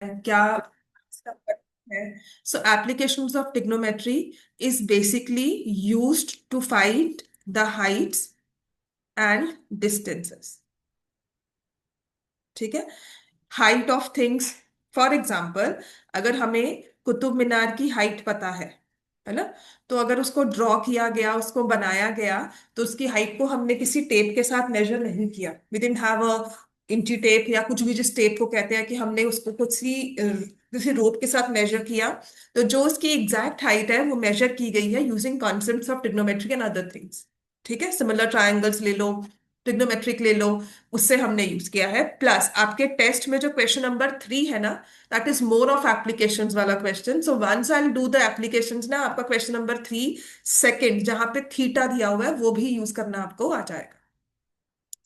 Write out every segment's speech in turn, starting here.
क्या इसका अर्थ है? So applications of trigonometry is basically used to find the heights and distances. ठीक है, height of things. For example, अगर हमें कुतुब मीनार की हाइट पता है ना, तो अगर उसको ड्रॉ किया गया, उसको बनाया गया, तो उसकी हाइट को हमने किसी टेप के साथ मेजर नहीं किया। वी डिडंट हैव अ इंची टेप या कुछ भी जिस टेप को कहते हैं कि हमने उसको किसी रोप के साथ मेजर किया। तो जो उसकी एग्जैक्ट हाइट है वो मेजर की गई है using concepts of trigonometry and other things. ठीक है, सिमिलर ट्रायंगल्स ले लो, ट्रिग्नोमेट्रिक ले लो, उससे हमने यूज किया है। प्लस आपके टेस्ट में जो क्वेश्चन नंबर 3 है ना, that is more of applications वाला question. So once I do the applications ना, आपका क्वेश्चन नंबर 3 सेकंड जहां पे थीटा दिया हुआ है वो भी यूज करना आपको आ जाएगा।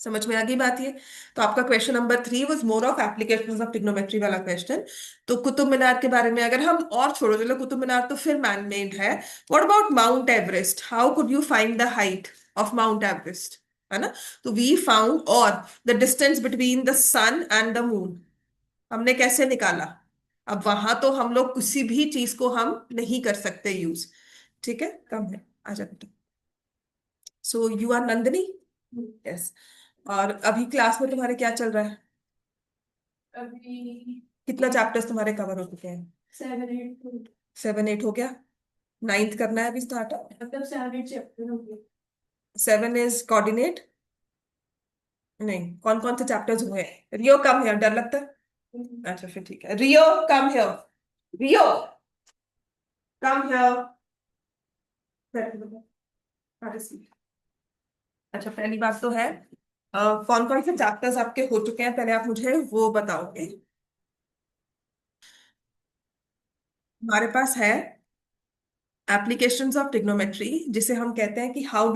समझ में आ गई बात ये? तो आपका question number 3 was more of applications of trigonometry वाला क्वेश्चन। तो कुतुब मीनार के बारे में अगर हम और छोड़ो, चलो कुतुब मीनार तो फिर मैन मेड है। What about Mount Everest? How could you find the height of Mount Everest? है ना, तो वी फाउंड, और the distance between the sun and the moon हमने कैसे निकाला? अब वहां तो हम लोग किसी भी चीज को हम नहीं कर सकते यूज। ठीक है, कम है, आ जा बेटा। So you are Nandini? Yes. और अभी क्लास में तुम्हारे क्या चल रहा है? अभी कितना चैप्टर्स तुम्हारे कवर हो चुके हैं? 7 8। 7 8 हो गया? नाइन्थ करना है अभी स्टार्ट? मतलब 7 8 चैप्टर हो गए। 7 इज कोऑर्डिनेट? नहीं, कौन कौन से चैप्टर्स हुए हैं? रियो कम हियर, डर लगता है? अच्छा फिर ठीक है, रियो come here. Rio come here. अच्छा, पहली बात तो है, कौन कौन से चैप्टर्स आपके हो चुके हैं पहले आप मुझे वो बताओगे? हमारे पास है एप्लीकेशंस ऑफ ट्रिग्नोमेट्री, जिसे हम कहते हैं कि how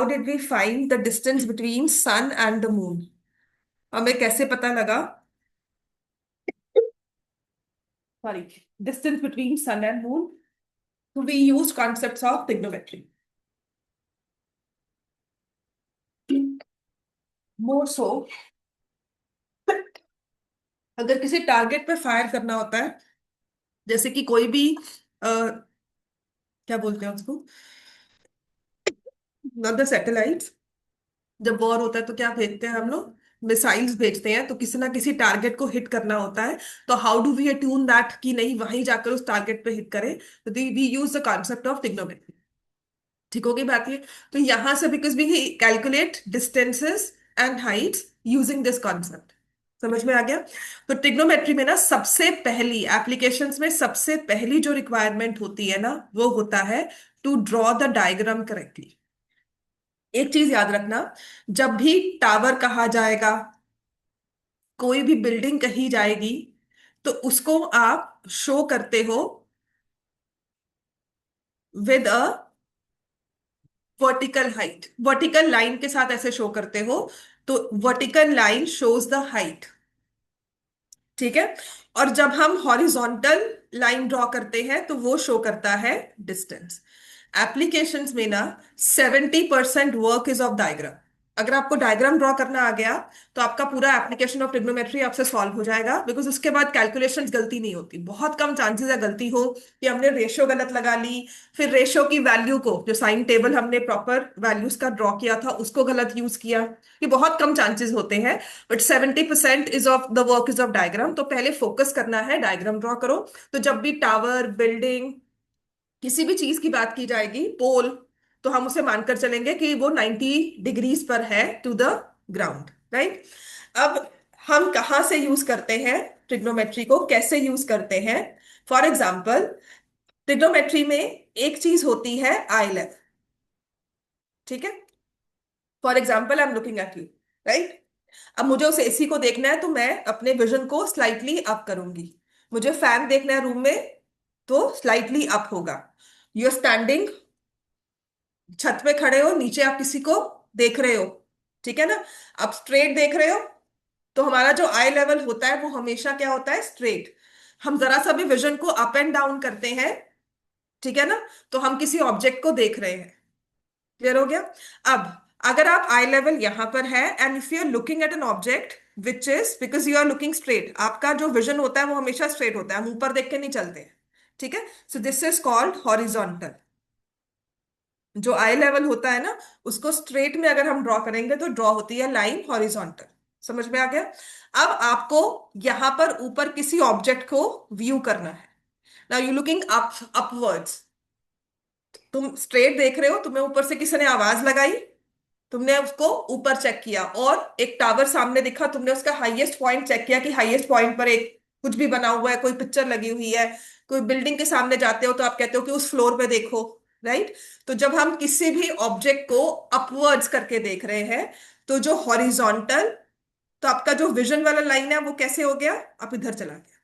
did we find the distance between sun and the moon. हमें कैसे पता लगा, sorry, distance between sun and moon? तो we use concepts of trigonometry. More so, अगर किसी टारगेट पे फायर करना होता है, जैसे कि कोई भी क्या बोलते हैं उसको, नॉट द सैटेलाइट्स, जब वॉर होता है तो क्या भेजते हैं हम लोग? मिसाइल्स भेजते हैं, तो किसी ना किसी टारगेट को हिट करना होता है। तो how do we attune that कि नहीं वहीं जाकर उस टारगेट पे हिट करें? तो we use the concept of trigonometry. ठीक हो गई बात ये? तो यहां से because we calculate distances and heights using this concept. समझ में आ गया? तो ट्रिग्नोमेट्री में ना सबसे पहली एप्लीकेशंस में सबसे पहली जो रिक्वायरमेंट होती है ना, वो होता है to draw the diagram correctly. एक चीज याद रखना, जब भी टावर कहा जाएगा, कोई भी बिल्डिंग कही जाएगी, तो उसको आप शो करते हो with a vertical height, vertical line के साथ ऐसे शो करते हो। तो vertical line shows the height. ठीक है, और जब हम हॉरिजॉन्टल लाइन ड्रॉ करते हैं तो वो शो करता है डिस्टेंस। एप्लीकेशंस में ना 70% वर्क इज ऑफ डायग्राम। अगर आपको डायग्राम ड्रॉ करना आ गया, तो आपका पूरा एप्लीकेशन ऑफ ट्रिग्नोमेट्री आपसे सॉल्व हो जाएगा, बिकॉज उसके बाद कैलकुलेशंस गलती नहीं होती। बहुत कम चांसेस है गलती हो कि हमने रेशियो गलत लगा ली, फिर रेशियो की वैल्यू को, जो साइन टेबल हमने प्रॉपर वैल्यूज का ड्रॉ किया था, उसको गलत यूज किया। ये बहुत कम चांसेस होते हैं, but 70% is of the work is of diagram. तो पहले फोकस करना है, डायग्राम ड्रॉ करो। तो जब भी टावर, बिल्डिंग, किसी भी चीज की बात की जाएगी, पोल, तो हम उसे मानकर चलेंगे कि वो 90 डिग्रीज पर है टू द ग्राउंड, राइट? अब हम कहाँ से यूज करते हैं ट्रिग्नोमेट्री को, कैसे यूज करते हैं? फॉर एग्जाम्पल, ट्रिग्नोमेट्री में एक चीज होती है आई लेवल। ठीक है, for example I am looking at you, right? अब मुझे उस एसी को देखना है, तो मैं अपने विजन को स्लाइटली अप करूंगी। मुझे फैन देखना है रूम में, तो स्लाइटली अप होगा। यू आर स्टैंडिंग, छत पे खड़े हो, नीचे आप किसी को देख रहे हो, ठीक है ना? आप स्ट्रेट देख रहे हो, तो हमारा जो आई लेवल होता है वो हमेशा क्या होता है? स्ट्रेट। हम जरा सा भी विजन को अप एंड डाउन करते हैं, ठीक है ना, तो हम किसी ऑब्जेक्ट को देख रहे हैं। क्लियर हो गया? अब अगर आप आई लेवल यहां पर है, and if you are looking at an object, which is because you are looking straight, आपका जो विजन होता है वो हमेशा स्ट्रेट होता है, हम ऊपर देख के नहीं चलते हैं। ठीक है, so this is called horizontal. जो आई लेवल होता है ना, उसको स्ट्रेट में अगर हम ड्रॉ करेंगे तो ड्रॉ होती है लाइन हॉरिजॉन्टल। समझ में आ गया? अब आपको यहां पर ऊपर किसी ऑब्जेक्ट को व्यू करना है। Now you looking up, upwards. तुम स्ट्रेट देख रहे हो, तुम्हें ऊपर से किसी ने आवाज लगाई, तुमने उसको ऊपर चेक किया, और एक टावर सामने दिखा, तुमने उसका हाईएस्ट पॉइंट चेक किया कि हाईएस्ट पॉइंट पर एक कुछ भी बना हुआ है, कोई पिक्चर लगी हुई है। कोई बिल्डिंग के सामने जाते हो तो आप कहते हो कि उस फ्लोर पे देखो। राइट? तो जब हम किसी भी ऑब्जेक्ट को अपवर्ड्स करके देख रहे हैं, तो जो हॉरिजॉन्टल, तो आपका जो विजन वाला लाइन है वो कैसे हो गया, आप इधर चला गया।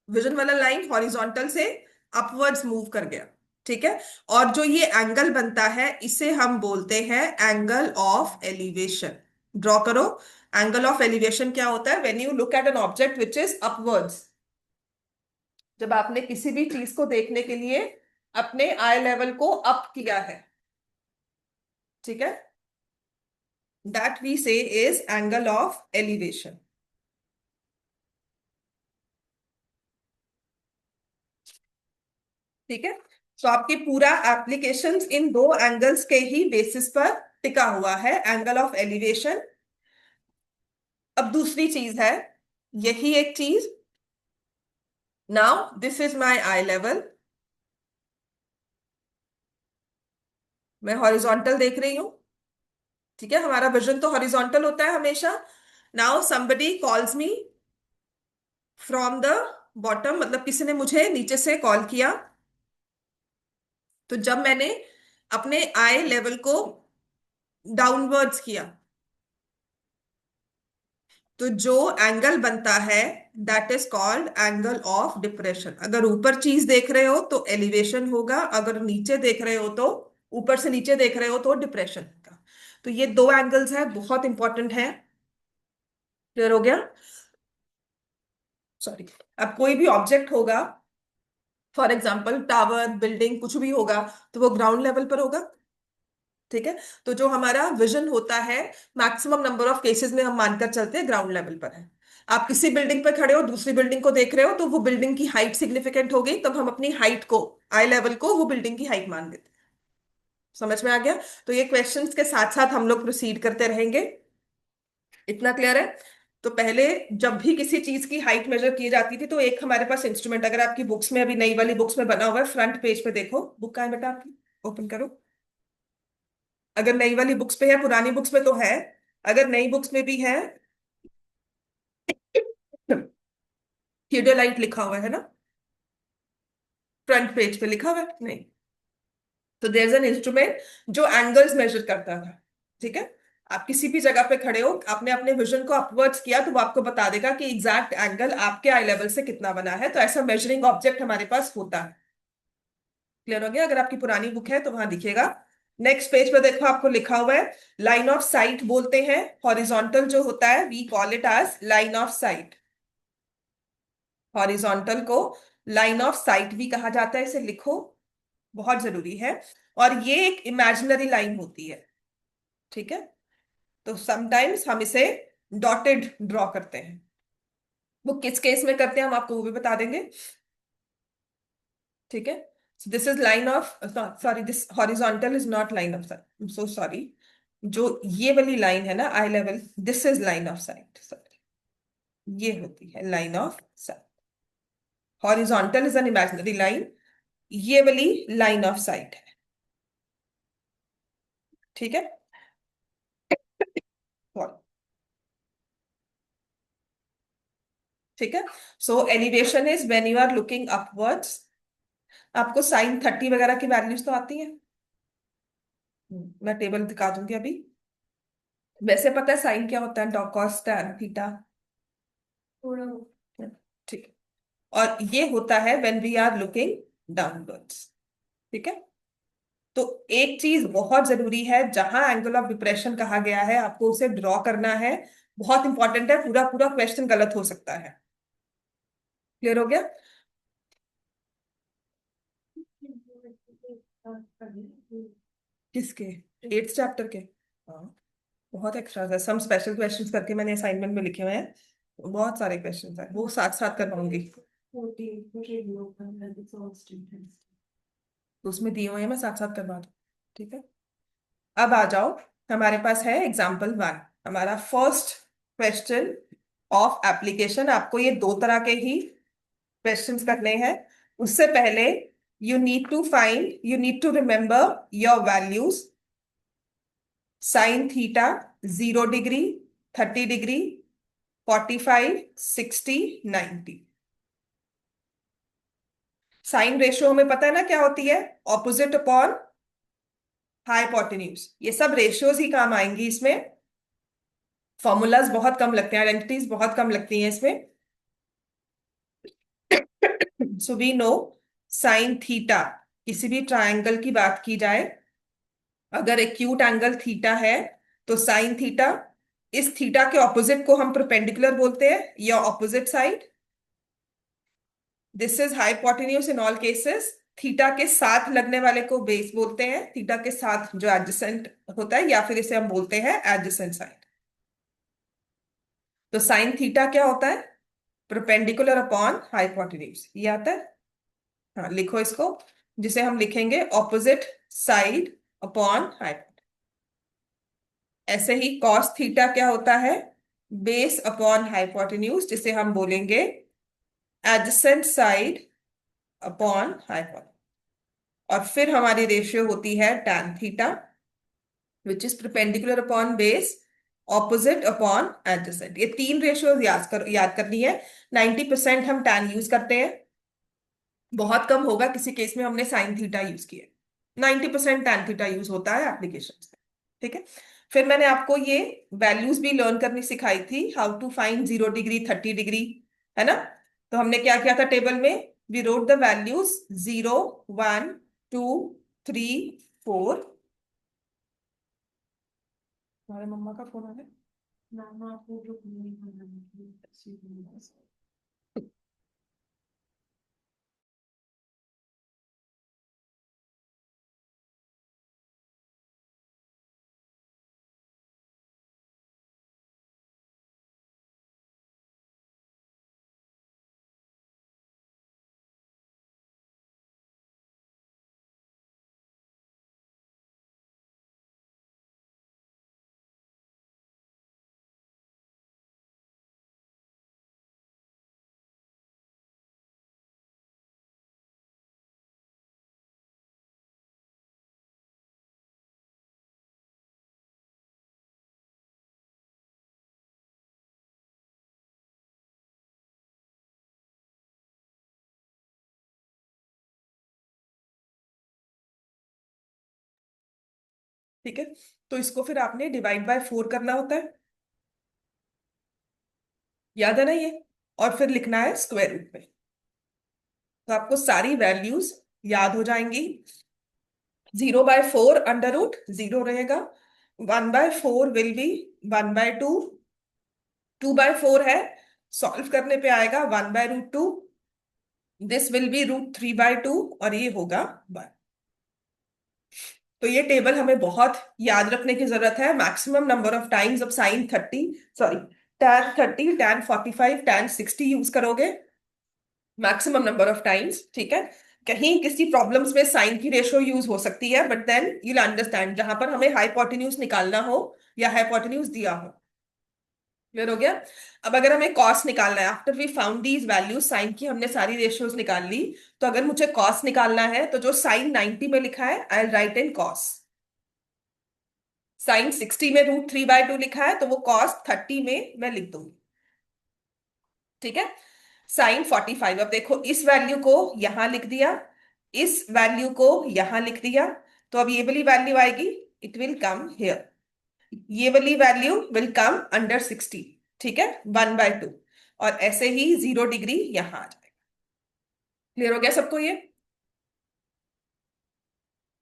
विजन वाला लाइन हॉरिजॉन्टल से अपवर्ड्स मूव कर गया। ठीक है? और जो ये एंगल बनता है इसे हम बोलते हैं एंगल ऑफ एलिवेशन। ड्रॉ करो। एंगल ऑफ एलिवेशन क्या होता है? When you look at an object which is upwards, जब आपने किसी भी चीज को देखने के लिए अपने आई लेवल को अप किया है। ठीक है? दैट वी से इज एंगल ऑफ एलिवेशन। ठीक है? तो आपकी पूरा एप्लीकेशन इन दो एंगल्स के ही बेसिस पर टिका हुआ है, एंगल ऑफ एलिवेशन। अब दूसरी चीज है, यही एक चीज। Now this is my I level, मैं हॉरिजॉन्टल देख रही हूं। ठीक है, हमारा विजन तो हॉरिजॉन्टल होता है हमेशा। Now somebody calls me from the bottom, मतलब किसी ने मुझे नीचे से कॉल किया। तो जब मैंने अपने आई लेवल को डाउनवर्ड्स किया, तो जो एंगल बनता है that is called angle of depression. अगर ऊपर चीज देख रहे हो तो एलिवेशन होगा, अगर नीचे देख रहे हो तो, ऊपर से नीचे देख रहे हो तो डिप्रेशन होगा। तो ये दो एंगल्स है, बहुत इंपॉर्टेंट है। क्लियर हो गया? सॉरी। अब कोई भी ऑब्जेक्ट होगा, फॉर एग्जाम्पल टावर, बिल्डिंग, कुछ भी होगा, तो वो ग्राउंड लेवल पर होगा। ठीक है? तो जो हमारा विजन होता है, मैक्सिमम नंबर ऑफ केसेस में हम मानकर चलते हैं ग्राउंड लेवल पर है। आप किसी बिल्डिंग पर खड़े हो, दूसरी बिल्डिंग को देख रहे हो, तो वो बिल्डिंग की हाइट सिग्निफिकेंट हो गई, तब हम अपनी हाइट को, आई लेवल को वो बिल्डिंग की हाइट मान लेते हैं। समझ में आ गया? तो ये क्वेश्चंस के साथ साथ हम लोग प्रोसीड करते रहेंगे। इतना क्लियर है? तो पहले जब भी किसी चीज की हाइट मेजर की जाती थी, तो एक हमारे पास इंस्ट्रूमेंट, अगर आपकी बुक्स में, अभी नई वाली बुक्स में बना हुआ है, फ्रंट पेज पे देखो, बुक कहाँ है बेटा आपकी, ओपन करो। अगर नई वाली बुक्स पे है, पुरानी बुक्स में तो है, अगर नई बुक्स में भी है, थियोडोलाइट लिखा हुआ है ना, फ्रंट पेज पे लिखा हुआ है नहीं? तो देयर इज एन इंस्ट्रूमेंट जो एंगल्स मेजर करता था। ठीक है? आप किसी भी जगह पे खड़े हो, आपने अपने विजन को अपवर्ड्स किया, तो वो आपको बता देगा कि एग्जैक्ट एंगल आपके आई लेवल से कितना बना है। तो ऐसा मेजरिंग ऑब्जेक्ट हमारे पास होता है। क्लियर हो गया? अगर आपकी पुरानी बुक है तो वहां दिखेगा। नेक्स्ट पेज पे देखो, आपको लिखा हुआ है लाइन ऑफ साइट बोलते हैं। हॉरिजॉन्टल जो होता है we call it as line of sight. Horizontal को लाइन ऑफ साइट भी कहा जाता है, इसे लिखो, बहुत जरूरी है। और ये एक इमेजिनरी लाइन होती है। ठीक है? तो समटाइम्स हम इसे डॉटेड ड्रॉ करते हैं। वो किस केस में करते हैं हम आपको वो भी बता देंगे। ठीक है? This is line of, sorry, this horizontal is not line of sight, so sorry. जो ये वाली लाइन है ना, eye level, this is line of sight, sorry, ये होती है line of sight. Horizontal is an imaginary line, ये वाली लाइन ऑफ साइट है। ठीक है? ठीक है? So elevation is when you are looking upwards. आपको साइन 30 वगैरह की वैल्यूज तो आती है? मैं टेबल दिखा दूंगी अभी। वैसे पता है साइन क्या होता है? डॉ कॉस टैन थीटा। थोड़ा ठीक है। और ये होता है when we are looking downwards. ठीक है? तो एक चीज बहुत जरूरी है, जहां एंगल ऑफ डिप्रेशन कहा गया है आपको उसे ड्रॉ करना है। बहुत इंपॉर्टेंट है, पूरा पूरा क्वेश्चन गलत हो सकता है। क्लियर हो गया? किसके? 8th चैप्टर के? हाँ। बहुत एक्स्ट्रा है, सम स्पेशल क्वेश्चंस करके मैंने असाइनमेंट में लिखे हुए हैं, बहुत सारे क्वेश्चंस हैं, वो साथ साथ करवाऊंगी। तो उसमें दिए हुए हैं, मैं साथ साथ करवा दूँ। ठीक है, अब आ जाओ, हमारे पास है एग्जाम्पल वन, हमारा फर्स्ट क्वेश्चन ऑफ एप्लीकेशन। आपको ये दो तरह के ही क्वेश्चंस करने हैं। उससे पहले you need to remember your values. Sine theta 0 degree, 30 degree, 45, 60, 90। Sine ratio हमें पता है ना क्या होती है, ऑपोजिट अपॉन हाइपोटेन्यूज। ये सब रेशियोज ही काम आएंगी इसमें, फॉर्मूलाज बहुत कम लगते हैं, आइडेंटिटीज बहुत कम लगती हैं इसमें। So we know sine theta, किसी भी ट्रायंगल की बात की जाए, अगर एक्यूट एंगल थीटा है तो साइन थीटा, इस थीटा के ऑपोजिट को हम परपेंडिकुलर बोलते हैं या opposite side. This is hypotenuse in all cases. Theta के साथ लगने वाले को बेस बोलते हैं, थीटा के साथ जो एडजेसेंट होता है, या फिर इसे हम बोलते हैं एडजेसेंट साइड। तो साइन थीटा क्या होता है, परपेंडिकुलर अपॉन हाइपोटेन्यूज, ये आता है। हाँ, लिखो इसको, जिसे हम लिखेंगे ऑपोजिट साइड अपॉन हाइपोटेन्यूज। ऐसे ही कॉस थीटा क्या होता है, बेस अपॉन हाइपोटेन्यूज, जिसे हम बोलेंगे एडजेसेंट साइड अपॉन हाइपोटेन्यूज। और फिर हमारी रेशियो होती है tan theta, which is perpendicular upon base, opposite upon adjacent. ये तीन रेशियो याद करनी है। 90% हम tan यूज करते हैं, बहुत कम होगा किसी केस में हमने साइन थीटा यूज किया। 90% tan थीटा यूज होता है एप्लीकेशन में। ठीक है, फिर मैंने आपको ये वैल्यूज भी लर्न करनी सिखाई थी, how to find 0 degree, 30 degree, है ना। तो हमने क्या किया था टेबल में, वी रोट द वैल्यूज 0, 1, 2, 3, 4। हमारे मम्मा का फोन आ रहा है। मामा को जो ठीक है, तो इसको फिर आपने डिवाइड बाय 4 करना होता है, याद है ना ये, और फिर लिखना है स्क्वायर रूट में। तो आपको सारी वैल्यूज याद हो जाएंगी। 0/4 अंडर रूट 0 रहेगा, 1/4 विल बी 1/2, 2/4 है, सॉल्व करने पे आएगा 1/√2, दिस विल बी √3/2, और ये होगा 1। तो ये टेबल हमें बहुत याद रखने की जरूरत है। मैक्सिमम नंबर ऑफ टाइम्स, अब sine 30, sorry tan 30, tan 45, tan 60 use करोगे, मैक्सिमम नंबर ऑफ टाइम्स। ठीक है, कहीं किसी प्रॉब्लम्स में साइन की रेशियो यूज हो सकती है, बट देन यू अंडरस्टैंड जहां पर हमें हाइपोटेन्यूज निकालना हो या हाइपोटेन्यूज दिया हो। क्लियर हो गया। अब अगर हमें कॉस निकालना है, after we found these values, sine की हमने सारी रेशियोज निकाल ली, तो अगर मुझे कॉस निकालना है तो जो साइन 90 में लिखा है आई राइट इन कॉस, साइन 60 में √3/2 लिखा है तो वो कॉस 30 में मैं लिख दूंगी। ठीक है, साइन 45, अब देखो इस वैल्यू को यहां लिख दिया, इस वैल्यू को यहां लिख दिया, तो अब ये वाली वैल्यू आएगी, इट विल कम हियर, ये वाली वैल्यू विल कम अंडर 60। ठीक है, 1/2, और ऐसे ही 0 डिग्री यहां आ जाएगा। क्लियर हो गया सबको ये।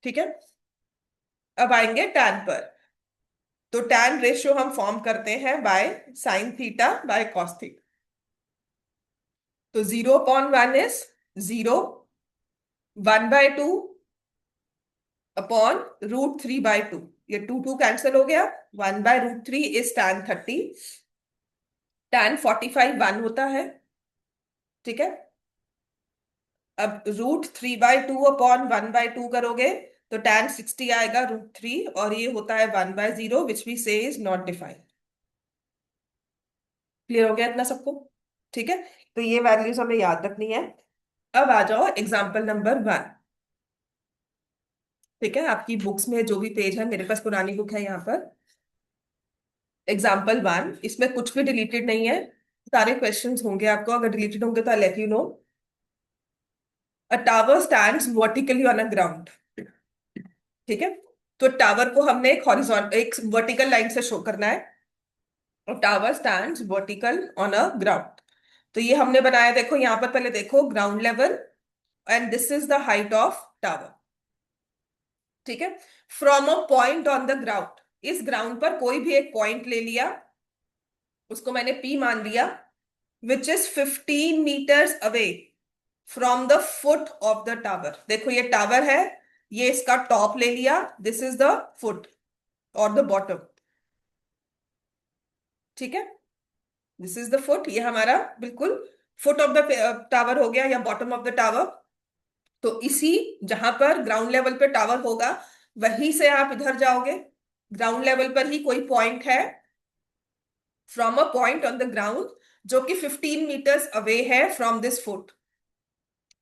ठीक है, अब आएंगे टैन पर। तो टैन रेशियो हम फॉर्म करते हैं by sine theta by cos theta. तो 0/1 इज 0, 1/2 अपॉन √3/2, ये 2 2 कैंसिल हो गया, 1/√3 इज tan 30। tan 45 1 होता है। ठीक है। अब √3/2 अपॉन 1/2 करोगे तो tan 60 आएगा √3, और ये होता है 1/0, विच वी से इज नॉट डिफाइंड। क्लियर हो गया इतना सबको? ठीक है। तो ये वैल्यूज हमें याद रखनी है। अब आ जाओ एग्जाम्पल नंबर 1। ठीक है, आपकी बुक्स में जो भी पेज है, मेरे पास पुरानी बुक है यहाँ पर। एग्जाम्पल 1, इसमें कुछ भी डिलीटेड नहीं है। सारे क्वेश्चंस होंगे आपको, अगर डिलीटेड होंगे तो I let you know. A tower stands vertically on a ground. ठीक है। तो टावर को हमने एक वर्टिकल लाइन से शो करना है। और tower stands vertical on a ground. तो ये हमने बनाया, देखो यहाँ पर, पहले देखो ground level, and this is the height of tower. ठीक है। From a point on the ground, इस ग्राउंड पर कोई भी एक पॉइंट ले लिया, उसको मैंने पी मान लिया, which is 15 meters away from the foot of the tower. देखो ये टावर है, ये इसका टॉप ले लिया, दिस इज द फुट और द बॉटम। ठीक है। दिस इज द फुट, ये हमारा बिल्कुल फुट ऑफ द टावर हो गया, या बॉटम ऑफ द टावर। तो इसी, जहां पर ग्राउंड लेवल पे टावर होगा, वहीं से आप इधर जाओगे, ग्राउंड लेवल पर ही कोई पॉइंट है, from a point on the ground, जो कि 15 meters अवे है फ्रॉम दिस फुट।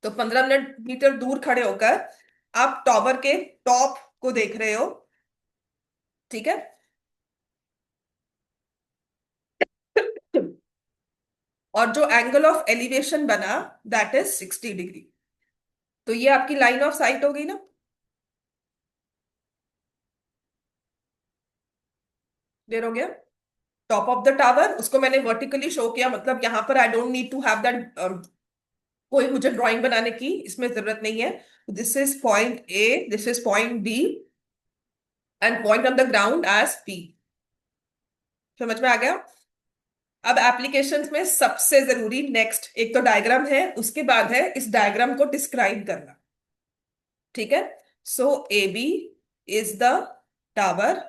तो 15 मीटर दूर खड़े होकर आप टावर के टॉप को देख रहे हो। ठीक है। और जो एंगल ऑफ एलिवेशन बना, दैट इज 60 डिग्री। तो ये आपकी लाइन ऑफ साइट हो गई ना। क्लियर हो गया? टॉप ऑफ द टावर, उसको मैंने वर्टिकली शो किया, मतलब यहां पर I don't need to have that, कोई मुझे ड्राइंग बनाने की इसमें जरूरत नहीं है। This is point A, this is point B, and point on the ground as P. समझ में आ गया? अब एप्लीकेशंस में सबसे जरूरी नेक्स्ट एक तो डायग्राम है, उसके बाद है इस डायग्राम को डिस्क्राइब करना। ठीक है। So A B is the tower,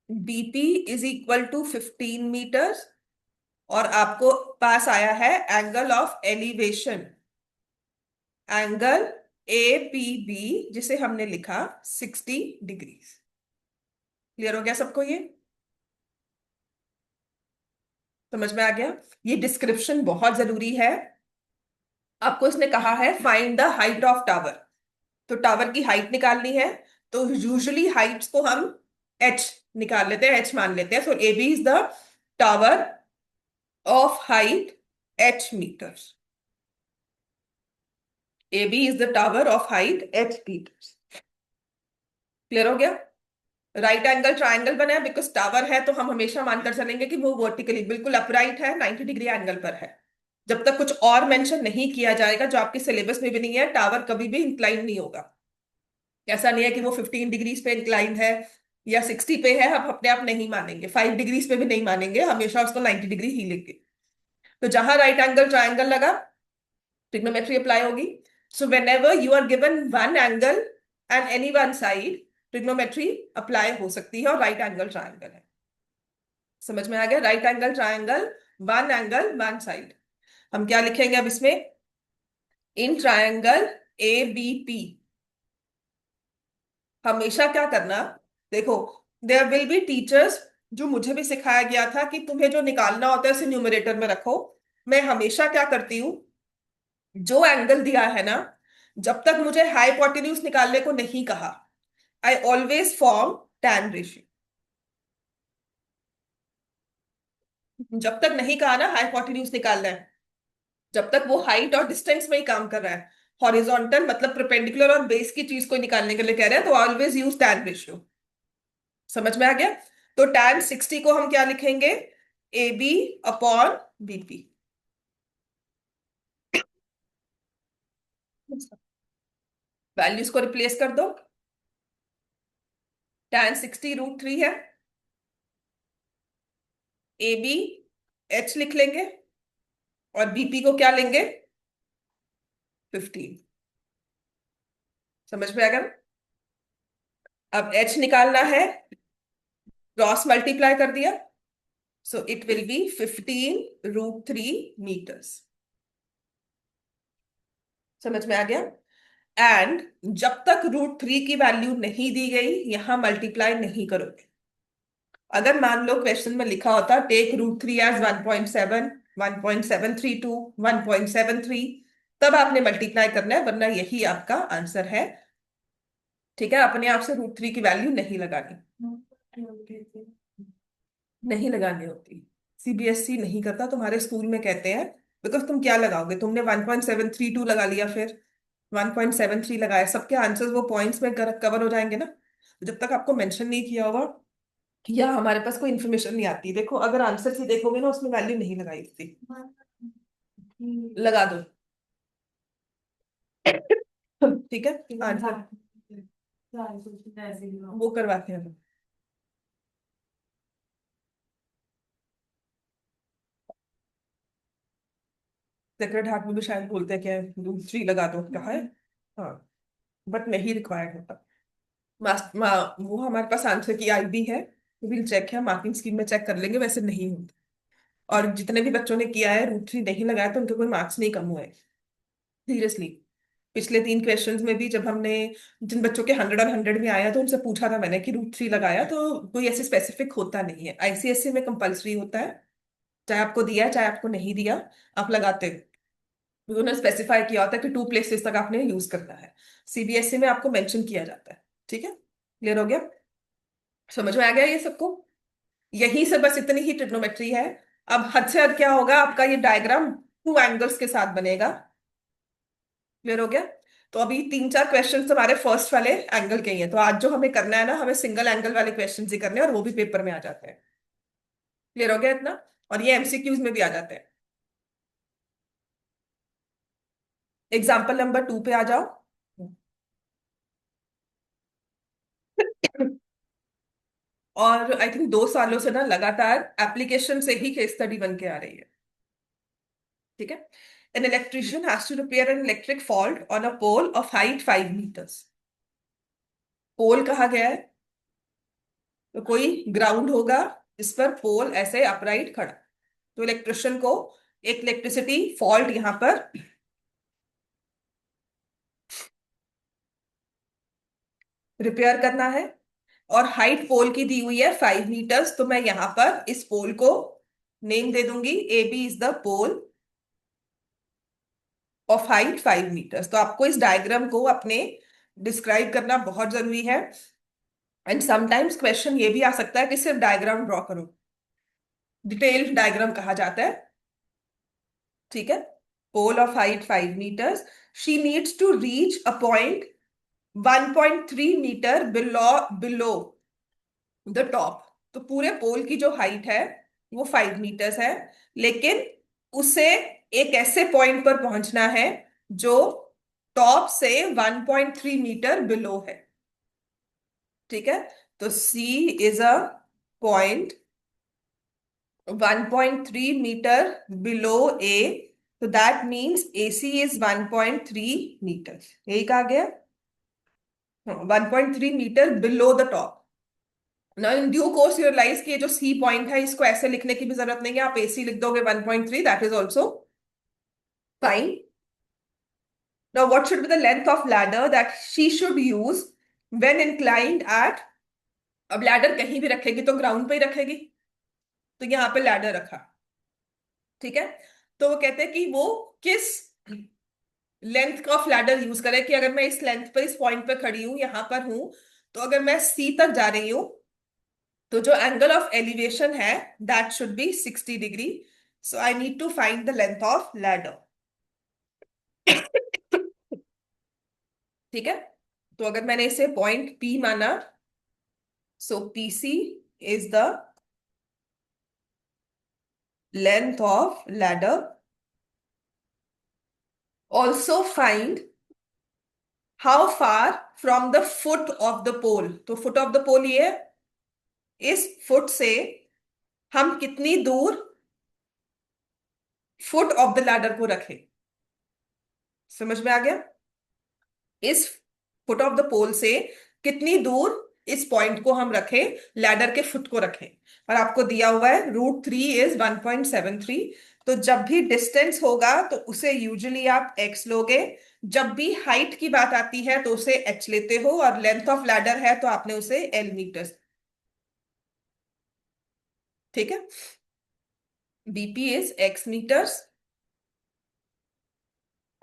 BP is equal to 15 meters, और आपको पास आया है angle of elevation, angle A P B, जिसे हमने लिखा 60 डिग्री। क्लियर हो गया सबको ये? समझ में आ गया? ये डिस्क्रिप्शन बहुत जरूरी है। आपको इसने कहा है find the height of tower, तो टावर की हाइट निकालनी है। तो यूजुअली हाइट्स को हम एच निकाल लेते हैं, एच मान लेते हैं। So A B is the tower of height H meters। A B is the tower of height H meters। Clear हो गया? राइट एंगल ट्राइंगल बना है, बिकॉज टावर है तो हम हमेशा मानकर चलेंगे कि वो वर्टिकली बिल्कुल अपराइट है, 90 डिग्री एंगल पर है। जब तक कुछ और मेंशन नहीं किया जाएगा, जो आपके सिलेबस में भी नहीं है, टावर कभी भी इंक्लाइन नहीं होगा। ऐसा नहीं है कि वो 15 डिग्रीज पे इंक्लाइन है या 60 पे है, हम अपने आप नहीं मानेंगे, 5 डिग्रीज पे भी नहीं मानेंगे, हमेशा उसको 90 डिग्री ही लेंगे। तो जहां राइट एंगल ट्राइंगल लगा, ट्रिग्नोमेट्री अप्लाई होगी। So whenever you are given one angle and any one side, trigonometry apply हो सकती है, और राइट एंगल ट्राइंगल है। समझ में आ गया? Right angle triangle, one angle one side. हम क्या लिखेंगे अब इसमें? In triangle A B P, हमेशा क्या करना, देखो, देयर विल बी टीचर्स, जो मुझे भी सिखाया गया था कि तुम्हें जो निकालना होता है उसे न्यूमरेटर में रखो। मैं हमेशा क्या करती हूँ, जो एंगल दिया है ना, जब तक मुझे हाइपोटेन्यूज निकालने को नहीं कहा, I always form tan ratio. जब तक नहीं कहा ना हाइपोटेन्यूज निकालना है, जब तक वो हाइट और डिस्टेंस में ही काम कर रहा है, हॉरिजॉन्टल मतलब परपेंडिकुलर और बेस की चीज को निकालने के लिए कह रहे हैं, तो ऑलवेज यूज टैन रेशियो। समझ में आ गया? तो tan 60 को हम क्या लिखेंगे? A B upon BP. Values को रिप्लेस कर दो। tan 60 √3 है, ए बी एच लिख लेंगे, और बीपी को क्या लेंगे? 15। समझ में आ गया? अब एच निकालना है, क्रॉस मल्टीप्लाई कर दिया, so it will be 15√3 metres. समझ में आ गया? एंड जब तक √3 की वैल्यू नहीं दी गई, यहां मल्टीप्लाई नहीं करोगे। अगर मान लो क्वेश्चन में लिखा होता टेक √3 एज 1.7, 1.732, 1.73, तब आपने मल्टीप्लाई करना है, वरना यही आपका आंसर है। ठीक है, अपने आप से √3 की वैल्यू नहीं लगानी, नहीं लगानी होती। सीबीएसई नहीं करता, तुम्हारे स्कूल में कहते हैं। बिकॉज तुम क्या लगाओगे, तुमने 1.732 लगा लिया, फिर 1.73 लगाया, सबके आंसर्स वो पॉइंट्स में कवर हो जाएंगे ना। जब तक आपको मेंशन नहीं किया होगा या हमारे पास कोई इन्फॉर्मेशन नहीं आती, देखो अगर आंसर ही देखोगे ना, उसमें वैल्यू नहीं लगाई थी, लगा दो। ठीक है, आंसर वो करवाते हैं। सेक्रेड हार्ट में भी शायद बोलते हैं क्या, दूसरी लगा दो, कहा है। हाँ, बट नहीं रिक्वायर्ड होता। वो हमारे पास आंसर की आईडी है, विल चेक है, मार्किंग स्कीम में चेक कर लेंगे, वैसे नहीं होता। और जितने भी बच्चों ने किया है √3 नहीं लगाया, तो उनके कोई मार्क्स नहीं कम हुए, सीरियसली। पिछले 3 क्वेश्चंस में भी जब हमने, जिन बच्चों के 100 और 100 में आया, तो उनसे पूछा था मैंने कि √3 लगाया, तो कोई ऐसे स्पेसिफिक होता नहीं है। आईसीएससी में कंपलसरी होता है, चाहे आपको दिया है चाहे आपको नहीं दिया, आप लगाते हो, क्योंकि उन्होंने स्पेसिफाई किया होता है कि 2 प्लेसेस तक आपने यूज करना है। सीबीएसई में आपको मेंशन किया जाता है। ठीक है, क्लियर हो गया? समझ में आ गया ये सबको? यही से बस इतनी ही ट्रिग्नोमेट्री है। अब हद से हद क्या होगा, आपका ये डायग्राम 2 एंगल्स के साथ बनेगा। क्लियर हो गया? तो अभी 3 4 क्वेश्चन हमारे फर्स्ट वाले एंगल के ही हैं, तो आज जो हमें करना है ना, हमें सिंगल एंगल वाले क्वेश्चन ही करने हैं, और वो भी पेपर में आ जाते हैं। क्लियर हो गया इतना? और ये एमसीक्यूज में भी आ जाते हैं। एग्जाम्पल नंबर 2 पे आ जाओ। और आई थिंक 2 सालों से ना लगातार एप्लीकेशन से ही केस स्टडी बन के आ रही है। ठीक है, an electrician has to repair an electric fault on a pole of height 5 metres. Pole कहा गया है, तो कोई ग्राउंड होगा जिस पर पोल ऐसे अपराइट खड़ा, तो इलेक्ट्रिशियन को एक इलेक्ट्रिसिटी फॉल्ट यहां पर रिपेयर करना है, और हाइट पोल की दी हुई है 5 मीटर्स, तो मैं यहां पर इस पोल को नेम दे दूंगी, A B is the pole of height 5 metres. तो आपको इस डायग्राम को अपने डिस्क्राइब करना बहुत जरूरी है। एंड समटाइम्स क्वेश्चन ये भी आ सकता है कि सिर्फ डायग्राम ड्रॉ करो, डिटेल्ड डायग्राम कहा जाता है। ठीक है, pole of height 5 metres, she needs to reach a point 1.3 metre below below the top. तो पूरे पोल की जो हाइट है वो 5 मीटर्स है, लेकिन उसे एक ऐसे पॉइंट पर पहुंचना है जो टॉप से 1.3 मीटर बिलो है। ठीक है, तो C is a point 1.3 metre below A, तो that means A C is 1.3 meter, यही कहा गया। 1.3 मीटर बिलो द टॉप। ना in due course you realize कि ये जो सी पॉइंट है, इसको ऐसे लिखने की भी जरूरत नहीं है, आप एसी लिख दोगे 1.3, that is also fine. Now what should be the length of ladder that she should use when inclined at. अब लैडर कहीं भी रखेगी तो ग्राउंड पे ही रखेगी, तो यहाँ पे लैडर रखा। ठीक है, तो वो कहते हैं कि वो किस लेंथ ऑफ लैडर यूज करे, कि अगर मैं इस लेंथ पर, इस पॉइंट पे खड़ी हूं, यहां पर हूं, तो अगर मैं सी तक जा रही हूं, तो जो एंगल ऑफ एलिवेशन है that should be 60 degree. So I need to find the length of ladder. ठीक है, तो अगर मैंने इसे पॉइंट पी माना, so P C is the length of ladder. Also find how far from the foot of the pole. तो foot of the पोल ये है, इस फुट से हम कितनी दूर फुट ऑफ द लैडर को रखें। समझ में आ गया? इस फुट ऑफ द पोल से कितनी दूर इस पॉइंट को हम रखें, लैडर के फुट को रखें। और आपको दिया हुआ है √3 इज 1.73। तो जब भी डिस्टेंस होगा तो उसे यूजुअली आप एक्स लोगे, जब भी हाइट की बात आती है तो उसे एच लेते हो, और लेंथ ऑफ लैडर है तो आपने उसे एल मीटर। ठीक है। BP is X metres.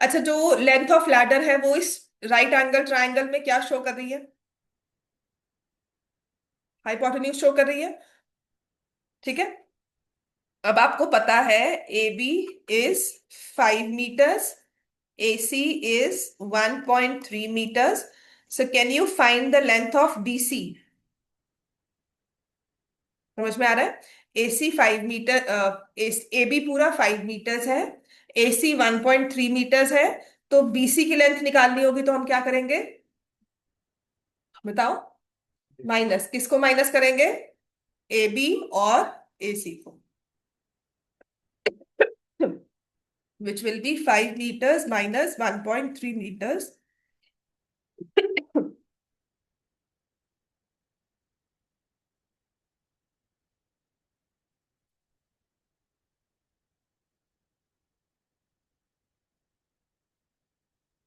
अच्छा, जो लेंथ ऑफ लैडर है वो इस राइट एंगल ट्राइंगल में क्या शो कर रही है? हाइपोटेन्यूज शो कर रही है। ठीक है। अब आपको पता है A B is 5 metres, A C is 1.3 metres. So can you find the length of B C? समझ में आ रहा है? ए सी 5 मीटर, ए बी पूरा 5 मीटर्स है, ए सी 1.3 मीटर्स है। तो बीसी की लेंथ निकालनी होगी तो हम क्या करेंगे? बताओ। माइनस किसको माइनस करेंगे? ए बी और ए सी को, which will be 5 meters minus 1.3 meters.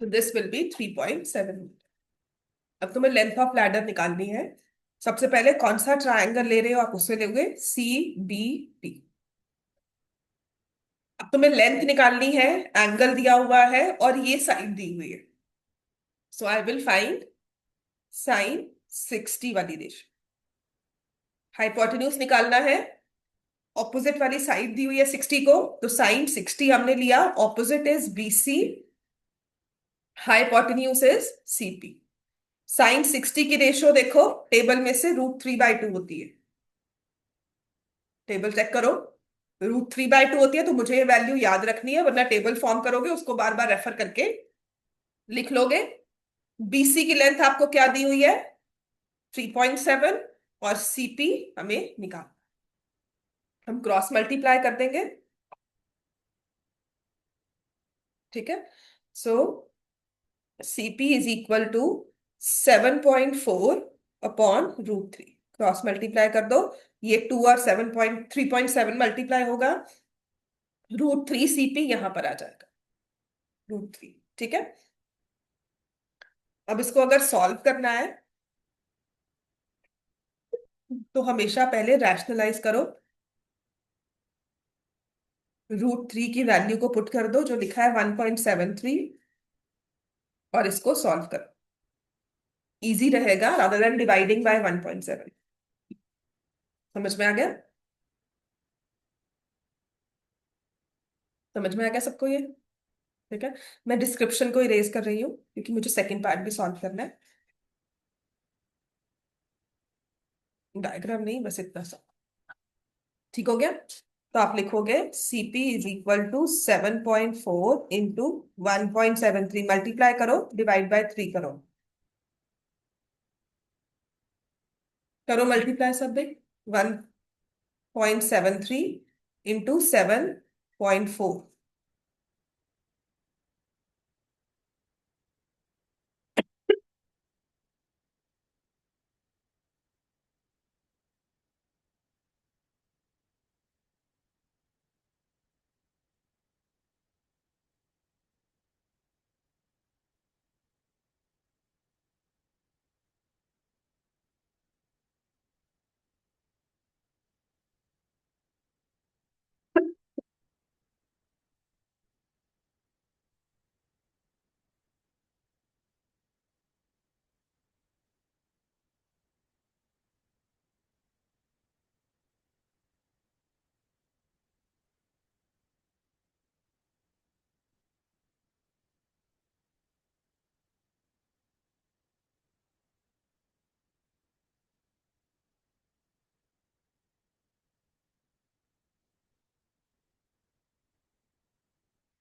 So this will be 3.7 metre. अब तुम्हें लेंथ ऑफ लैडर निकालनी है। सबसे पहले कौन सा ट्रायंगल ले रहे हो आप? उसमें लोगे सी बी डी। अब तुम्हें लेंथ निकालनी है, एंगल दिया हुआ है और ये साइड दी हुई है। सो आई विल फाइंड साइन 60 वाली रेशो। हाइपोटेन्यूज निकालना है, ऑपोजिट वाली साइड दी हुई है 60 को, तो साइन 60 हमने लिया। Opposite is BC, hypotenuse is CP. Sine 60 की रेशो देखो टेबल में से √3/2 होती है। टेबल चेक करो, √3/2 होती है। तो मुझे ये वैल्यू याद रखनी है, वरना टेबल फॉर्म करोगे उसको बार बार रेफर करके लिख लोगे। बीसी की लेंथ आपको क्या दी हुई है? 3.7। और सीपी हमें निकाल, हम क्रॉस मल्टीप्लाई कर देंगे। ठीक है। So CP is equal to 7.4 upon √3। Cross multiply कर दो, ये 2 और 3.7 मल्टीप्लाई होगा, √3 सीपी यहां पर आ जाएगा, √3। ठीक है। अब इसको अगर सॉल्व करना है तो हमेशा पहले रैशनलाइज करो। √3 की वैल्यू को पुट कर दो जो लिखा है 1.73, और इसको सॉल्व करो। इजी रहेगा रादर देन डिवाइडिंग बाय 1.7। समझ में आ गया? समझ में आ गया सबको ये? ठीक है। मैं डिस्क्रिप्शन को इरेज कर रही हूँ क्योंकि मुझे सेकंड पार्ट भी सॉल्व करना है। डायग्राम नहीं, बस इतना सा। ठीक हो गया? तो आप लिखोगे CP is equal to 7.4 into 1.73, multiply करो, डिवाइड बाय 3 करो। करो मल्टीप्लाई सब भी। 1.73 इंटू 7.4।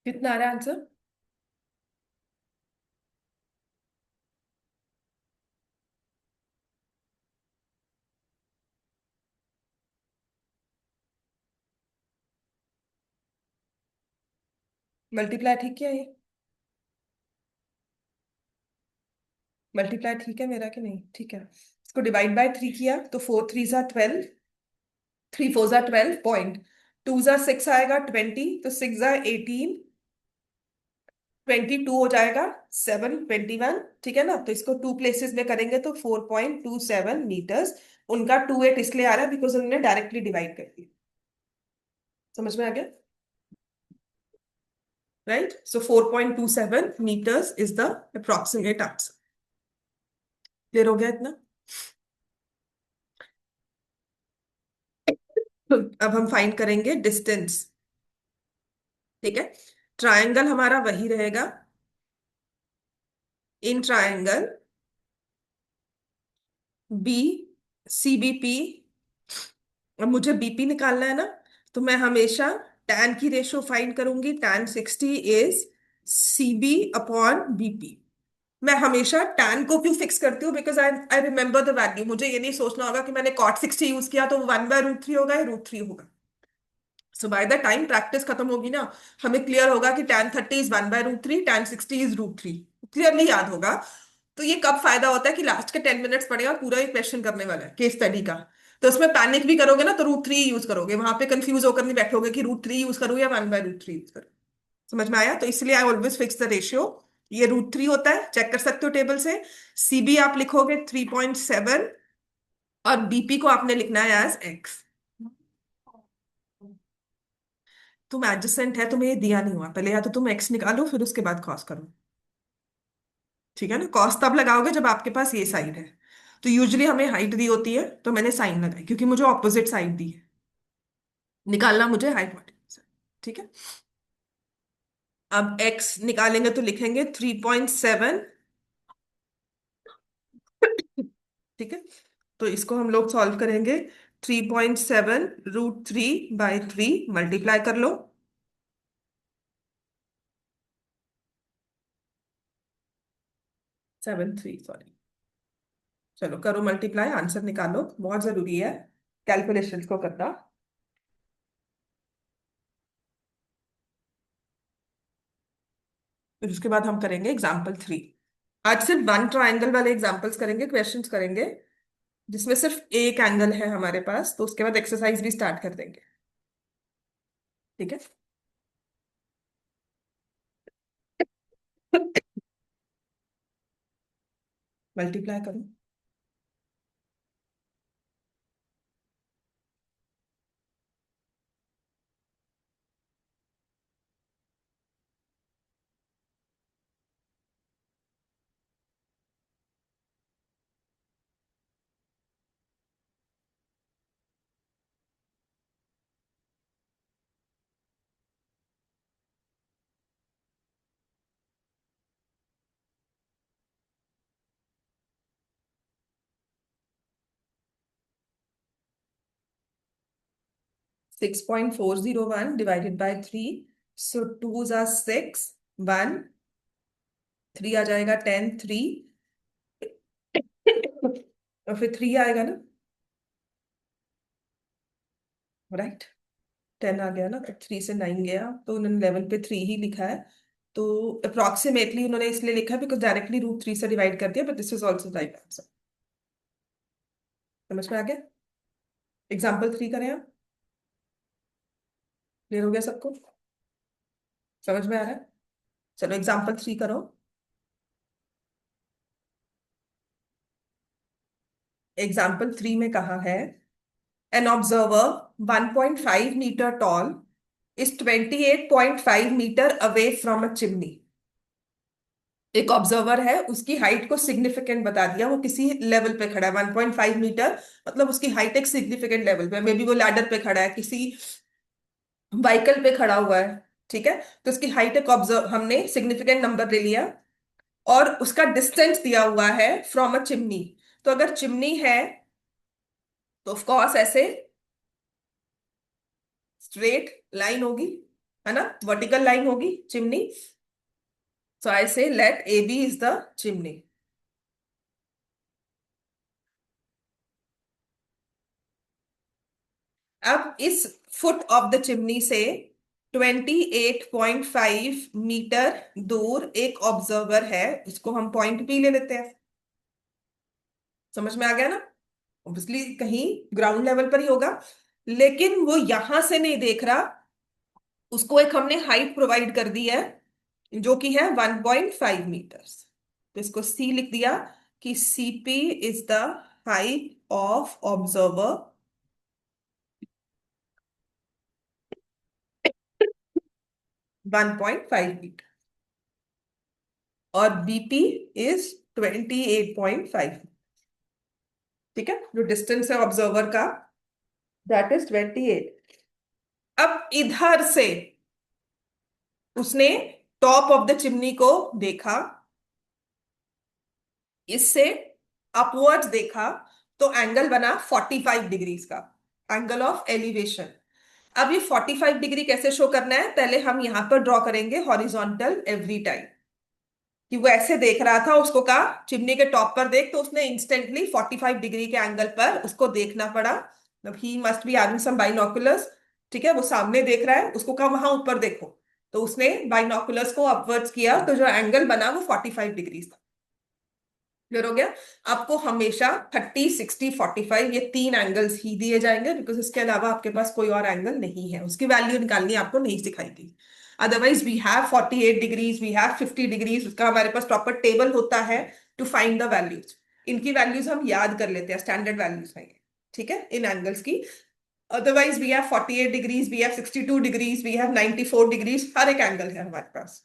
कितना आ रहा है आंसर? मल्टीप्लाई ठीक किया ये? मल्टीप्लाई ठीक है मेरा कि नहीं? ठीक है। इसको डिवाइड बाय थ्री किया तो फोर थ्री जा 12, थ्री फोर जा 12 पॉइंट, टू जा 6 आएगा 20, तो 6 जा 18, 22 हो जाएगा 7, 21। ठीक है ना? तो इसको टू प्लेसेस में करेंगे तो 4.27 मीटर्स। उनका 28 इसलिए आ रहा है बिकॉज उन्होंने डायरेक्टली डिवाइड कर दिया। समझ में आ गया? Right, so 4.27 metres is the approximate answer. Clear हो गया इतना? तो अब हम फाइंड करेंगे डिस्टेंस। ठीक है, ट्रायंगल हमारा वही रहेगा। In triangle B C B P, अब मुझे बीपी निकालना है ना, तो मैं हमेशा टैन की रेशो फाइंड करूंगी। Tan 60 is CB upon BP. मैं हमेशा टैन को क्यों फिक्स करती हूँ? Because I I remember the value. मुझे ये नहीं सोचना होगा कि मैंने कॉट 60 यूज किया तो 1/√3 होगा या √3 होगा। सो बाय द टाइम प्रैक्टिस खत्म होगी ना, हमें क्लियर होगा कि tan 30 is 1/√3, tan 60 is √3। Clearly याद होगा। तो ये कब फायदा होता है कि लास्ट के 10 मिनट्स पड़ेगा, पूरा एक क्वेश्चन करने वाला है केस स्टडी का। तो उसमें पैनिक भी करोगे ना तो √3 यूज करोगे, वहां पे कंफ्यूज होकर नहीं बैठोगे कि √3 यूज करूँ या 1/√3 यूज करूँ। समझ में आया? तो इसलिए I always fix the ratio. ये √3 होता है, चेक कर सकते हो टेबल से। सीबी आप लिखोगे 3.7, और बीपी को आपने लिखना है एज एक्स। तुम एडजेसेंट है, तुम्हें ये दिया नहीं हुआ पहले, या तो तुम एक्स निकालो फिर उसके बाद कॉस करो। ठीक है ना? कॉस तब लगाओगे जब आपके पास ये साइड है। तो यूजुअली हमें हाइट दी होती है तो मैंने साइन लगाई क्योंकि मुझे ऑपोजिट साइड दी है। निकालना मुझे हाइपोटेन्यूज। ठीक है, अब एक्स निकालेंगे तो लिखेंगे 3.7। ठीक है, तो इसको हम लोग सॉल्व करेंगे। 3.7 √3/3 मल्टीप्लाई कर लो। 73, सॉरी। चलो करो मल्टीप्लाई, आंसर निकालो, बहुत जरूरी है कैलकुलेशंस को करना। फिर उसके बाद हम करेंगे एग्जाम्पल 3। आज सिर्फ वन ट्राइंगल वाले एग्जाम्पल्स करेंगे, क्वेश्चंस करेंगे जिसमें सिर्फ एक एंगल है हमारे पास, तो उसके बाद एक्सरसाइज भी स्टार्ट कर देंगे। ठीक है। मल्टीप्लाई करो। 6.401 डिवाइडेड बाय 3, सो टू जा 6, 1, 3 आ जाएगा 10, 3, और फिर 3 आएगा ना, राइट। 10 आ गया ना, तो 3 से 9 गया, तो उन्होंने लेवल पे 3 ही लिखा है। तो अप्रोक्सीमेटली उन्होंने इसलिए लिखा है बिकॉज डायरेक्टली √3 से डिवाइड कर दिया, but this is also right answer. समझ में आ गया? एग्जाम्पल 3 करें आप। क्लियर हो गया सबको? समझ में आ रहा है? चलो एग्जाम्पल 3 करो। एग्जाम्पल 3 में कहा है an observer 1.5 metre tall is 28.5 metre away from a chimney. एक ऑब्जर्वर है, उसकी हाइट को सिग्निफिकेंट बता दिया, वो किसी लेवल पे खड़ा है 1.5 मीटर, मतलब उसकी हाइट एक सिग्निफिकेंट लेवल पे, मे बी वो लैडर पे खड़ा है, किसी व्हीकल पे खड़ा हुआ है। ठीक है, तो उसकी हाइट एक ऑब्जर्व, हमने सिग्निफिकेंट नंबर ले लिया, और उसका डिस्टेंस दिया हुआ है फ्रॉम अ चिमनी। तो अगर चिमनी है तो ऑफ कोर्स ऐसे स्ट्रेट लाइन होगी, है ना, वर्टिकल लाइन होगी chimney. So I say let A B is the chimney. अब इस फुट ऑफ द चिमनी से 28.5 मीटर दूर एक ऑब्जर्वर है, इसको हम पॉइंट बी ले लेते हैं। समझ में आ गया ना? ऑब्वियसली कहीं ग्राउंड लेवल पर ही होगा, लेकिन वो यहां से नहीं देख रहा, उसको एक हमने हाइट प्रोवाइड कर दी है जो कि है 1.5 मीटर्स। तो इसको सी लिख दिया कि CP is the height of observer 1.5 metre, और बीपी इज 28.5। ठीक है, जो डिस्टेंस है ऑब्जर्वर का, दैट इज 28। अब इधर से उसने टॉप ऑफ द चिमनी को देखा, इससे अपवर्ड्स देखा, तो एंगल बना 45 डिग्रीज का, एंगल ऑफ एलिवेशन। अब ये 45 डिग्री कैसे शो करना है, पहले हम यहां पर ड्रॉ करेंगे हॉरिजॉन्टल एवरी टाइम। कि वो ऐसे देख रहा था, उसको कहा चिमनी के टॉप पर देख, तो उसने इंस्टेंटली 45 डिग्री के एंगल पर उसको देखना पड़ा। He must be having some binoculars. ठीक है, वो सामने देख रहा है, उसको कहा वहां ऊपर देखो, तो उसने बाइनोकुलर्स को अपवर्ड्स किया, तो जो एंगल बना वो 45 डिग्री था। क्लियर हो गया? आपको हमेशा 30, 60, 45 ये तीन एंगल्स ही दिए जाएंगे, बिकॉज इसके अलावा आपके पास कोई और एंगल नहीं है, उसकी वैल्यू निकालनी आपको नहीं सिखाई थी। Otherwise we have 48 degrees, we have 50 degrees, उसका हमारे पास प्रॉपर टेबल होता है टू फाइंड द वैल्यूज। इनकी वैल्यूज हम याद कर लेते हैं, स्टैंडर्ड वैल्यूज हैं ये, ठीक है, इन एंगल्स की। Otherwise we have 48 degrees, we have 62 degrees, we have 94 degrees, हर एक एंगल है हमारे पास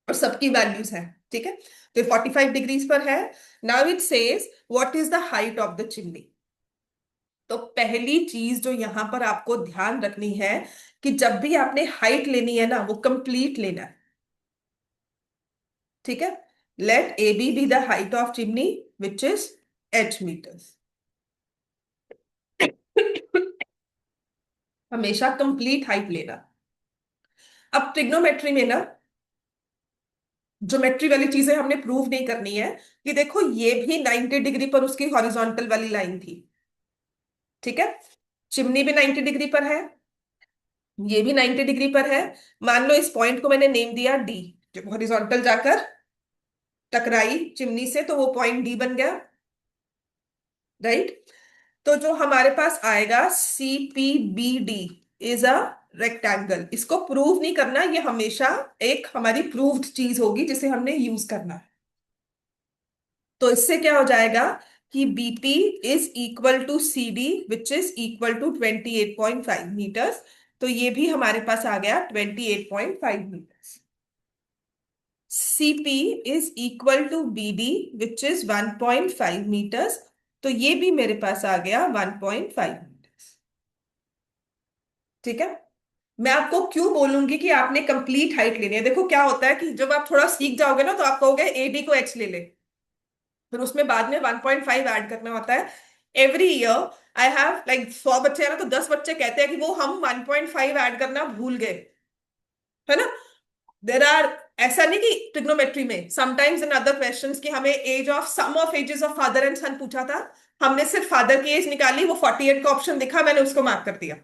और सबकी वैल्यूज हैं। ठीक है, तो 45 डिग्रीज पर है। Now it says what is the height of the chimney. तो पहली चीज जो यहां पर आपको ध्यान रखनी है कि जब भी आपने हाइट लेनी है ना, वो कंप्लीट लेना है। ठीक है, let A B the height of chimney which is h metres. हमेशा कंप्लीट हाइट लेना। अब ट्रिग्नोमेट्री में ना, ज्योमेट्री वाली चीजें हमने प्रूव नहीं करनी है। कि देखो ये भी 90 डिग्री पर उसकी हॉरिजॉन्टल वाली लाइन थी। ठीक है, चिमनी भी 90 डिग्री पर है, ये भी 90 डिग्री पर है। मान लो इस पॉइंट को मैंने नेम दिया डी, जब हॉरिजॉन्टल जाकर टकराई चिमनी से तो वो पॉइंट डी बन गया, राइट? तो जो हमारे पास आएगा C P B D is a rectangle. इसको प्रूव नहीं करना, ये हमेशा एक हमारी प्रूव्ड चीज होगी जिसे हमने यूज करना है। तो इससे क्या हो जाएगा कि BP is equal to C D which is equal to 28.5 metres. तो ये भी हमारे पास आ गया 28.5 metres. CP is equal to B D which is 1.5 metres. तो ये भी मेरे पास आ गया 1.5 मीटर्स। ठीक है, मैं आपको क्यों बोलूंगी कि आपने कंप्लीट हाइट लेनी है। देखो क्या होता है कि जब आप थोड़ा सीख जाओगे ना, तो आप कहोगे एडी को एच ले ले, फिर उसमें बाद में 1.5 ऐड करना होता है। Every year I have like 100 बच्चे हैं ना, तो 10 बच्चे कहते हैं कि वो हम 1.5 ऐड करना भूल गए, है ना? देर आर, ऐसा नहीं कि ट्रिग्नोमेट्री में समटाइम्स इन अदर क्वेश्चंस कि हमें age of some of ages of father and son पूछा था, हमने सिर्फ फादर की एज निकाली, वो 48 का ऑप्शन दिखा, मैंने उसको मार्क कर दिया।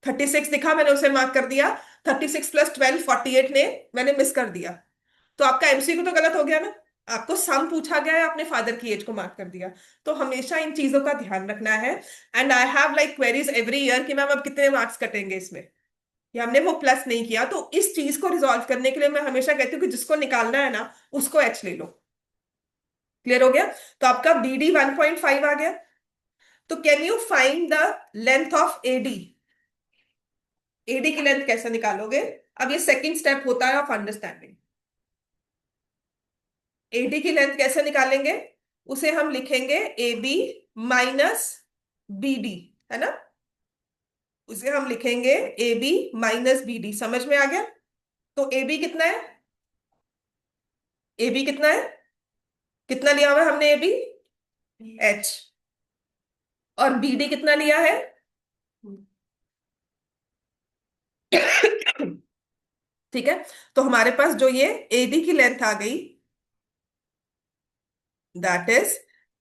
36 दिखा, मैंने उसे मार्क कर दिया। 36 + 12 48 ने मैंने मिस कर दिया। तो आपका एमसीक्यू तो गलत हो गया ना, आपको सम पूछा गया है, आपने फादर की एज को मार्क कर दिया। तो हमेशा इन चीजों का ध्यान रखना है। And I have like queries every year कि मैम अब कितने मार्क्स कटेंगे इसमें, या हमने वो प्लस नहीं किया। तो इस चीज को रिजॉल्व करने के लिए मैं हमेशा कहती हूँ कि जिसको निकालना है ना, उसको एच ले लो। क्लियर हो गया? तो आपका बी डी 1.5 आ गया। तो can you find the length of AD? AD की लेंथ कैसे निकालोगे? अब ये सेकंड स्टेप होता है ऑफ अंडरस्टैंडिंग। एडी की लेंथ कैसे निकालेंगे? उसे हम लिखेंगे A B minus B D, है ना? उसे हम लिखेंगे A B minus B D. समझ में आ गया? तो ए बी कितना है? ए बी कितना है? कितना लिया हुआ है हमने ए बी? एच। और बी डी कितना लिया है? ठीक है, तो हमारे पास जो ये एडी की लेंथ आ गई, that is